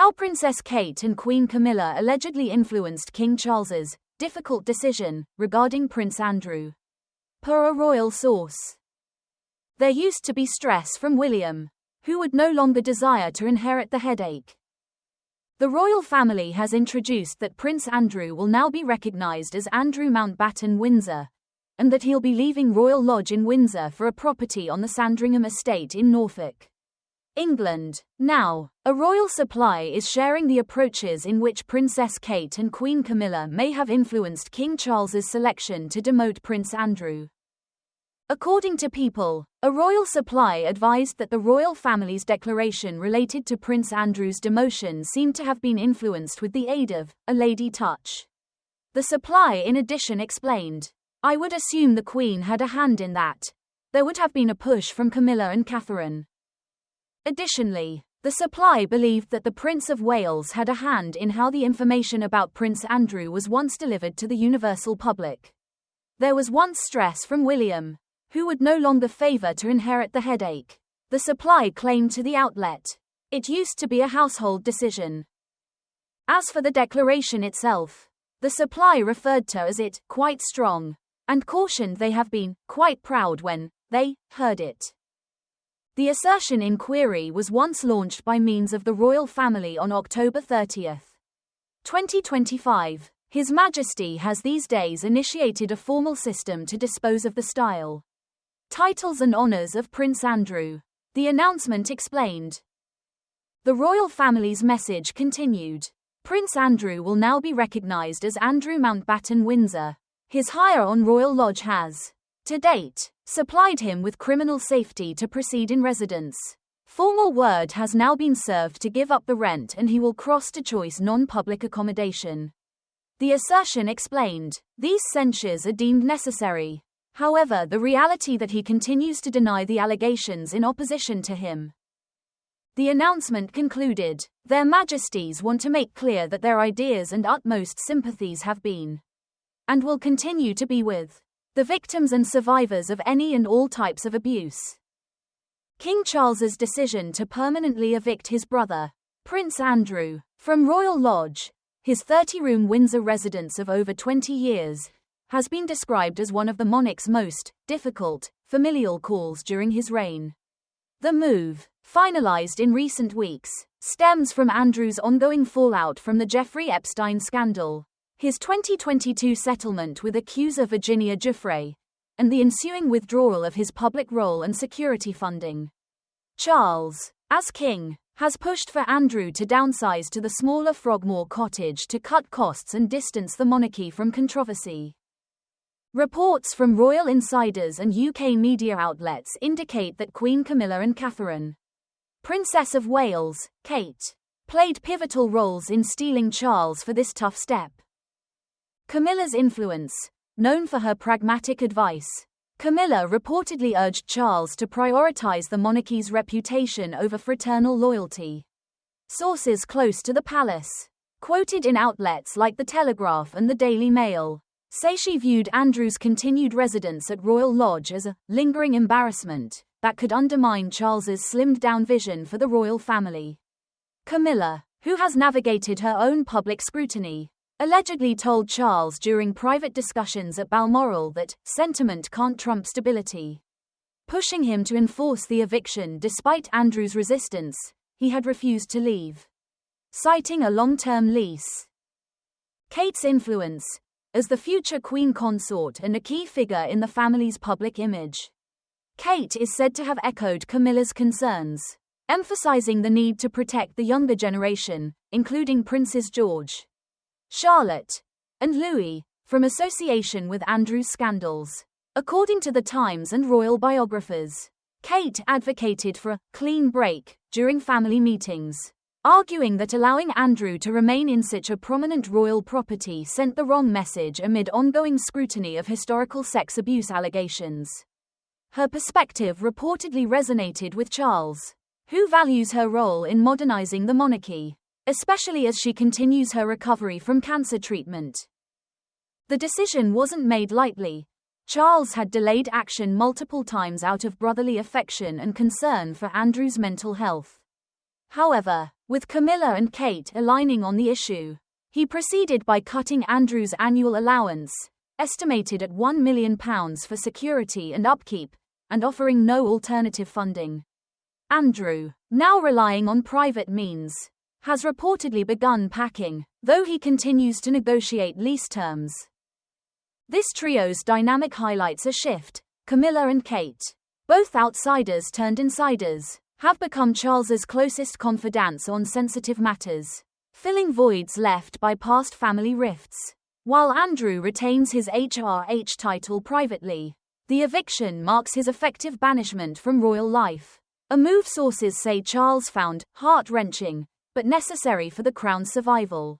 How Princess Kate and Queen Camilla allegedly influenced King Charles's difficult decision regarding Prince Andrew. Per a royal source, there used to be stress from William, who would no longer desire to inherit the headache. The royal family has introduced that Prince Andrew will now be recognized as Andrew Mountbatten Windsor, and that he'll be leaving Royal Lodge in Windsor for a property on the Sandringham estate in Norfolk, England. Now, a royal supply is sharing the approaches in which Princess Kate and Queen Camilla may have influenced King Charles's selection to demote Prince Andrew. According to People, a royal supply advised that the royal family's declaration related to Prince Andrew's demotion seemed to have been influenced with the aid of a lady touch. The supply in addition explained, "I would assume the Queen had a hand in that. There would have been a push from Camilla and Catherine." Additionally, the supply believed that the Prince of Wales had a hand in how the information about Prince Andrew was once delivered to the universal public. There was once stress from William, who would no longer favour to inherit the headache. The supply claimed to the outlet, "It used to be a household decision." As for the declaration itself, the supply referred to as it quite strong, and cautioned they have been quite proud when they heard it. The assertion in query was once launched by means of the royal family on October 30, 2025. His Majesty has these days initiated a formal system to dispose of the style, titles and honours of Prince Andrew, the announcement explained. The royal family's message continued. Prince Andrew will now be recognised as Andrew Mountbatten Windsor. His hire on Royal Lodge has, to date, supplied him with criminal safety to proceed in residence. Formal word has now been served to give up the rent and he will cross to choice non-public accommodation. The assertion explained, these censures are deemed necessary. However, the reality that he continues to deny the allegations in opposition to him. The announcement concluded, Their Majesties want to make clear that their ideas and utmost sympathies have been, and will continue to be with, the victims and survivors of any and all types of abuse. King Charles's decision to permanently evict his brother, Prince Andrew, from Royal Lodge, his 30-room Windsor residence of over 20 years, has been described as one of the monarch's most difficult, familial calls during his reign. The move, finalized in recent weeks, stems from Andrew's ongoing fallout from the Jeffrey Epstein scandal, his 2022 settlement with accuser Virginia Giuffre, and the ensuing withdrawal of his public role and security funding. Charles, as king, has pushed for Andrew to downsize to the smaller Frogmore cottage to cut costs and distance the monarchy from controversy. Reports from royal insiders and UK media outlets indicate that Queen Camilla and Catherine, Princess of Wales, Kate, played pivotal roles in steeling Charles for this tough step. Camilla's influence, known for her pragmatic advice, Camilla reportedly urged Charles to prioritize the monarchy's reputation over fraternal loyalty. Sources close to the palace, quoted in outlets like The Telegraph and the Daily Mail, say she viewed Andrew's continued residence at Royal Lodge as a lingering embarrassment that could undermine Charles's slimmed-down vision for the royal family. Camilla, who has navigated her own public scrutiny, allegedly told Charles during private discussions at Balmoral that sentiment can't trump stability, pushing him to enforce the eviction despite Andrew's resistance. He had refused to leave, citing a long-term lease. Kate's influence, as the future queen consort and a key figure in the family's public image. Kate is said to have echoed Camilla's concerns, emphasizing the need to protect the younger generation, including Princes George, Charlotte, and Louis, from association with Andrew's scandals. According to The Times and royal biographers, Kate advocated for a clean break during family meetings, arguing that allowing Andrew to remain in such a prominent royal property sent the wrong message amid ongoing scrutiny of historical sex abuse allegations. Her perspective reportedly resonated with Charles, who values her role in modernizing the monarchy, especially as she continues her recovery from cancer treatment. The decision wasn't made lightly. Charles had delayed action multiple times out of brotherly affection and concern for Andrew's mental health. However, with Camilla and Kate aligning on the issue. He proceeded by cutting Andrew's annual allowance, estimated at £1 million for security and upkeep, and offering no alternative funding. Andrew, now relying on private means, has reportedly begun packing, though he continues to negotiate lease terms. This trio's dynamic highlights a shift. Camilla and Kate, both outsiders turned insiders, have become Charles's closest confidants on sensitive matters, filling voids left by past family rifts. While Andrew retains his HRH title privately, the eviction marks his effective banishment from royal life, a move sources say Charles found heart-wrenching, but necessary for the crown's survival.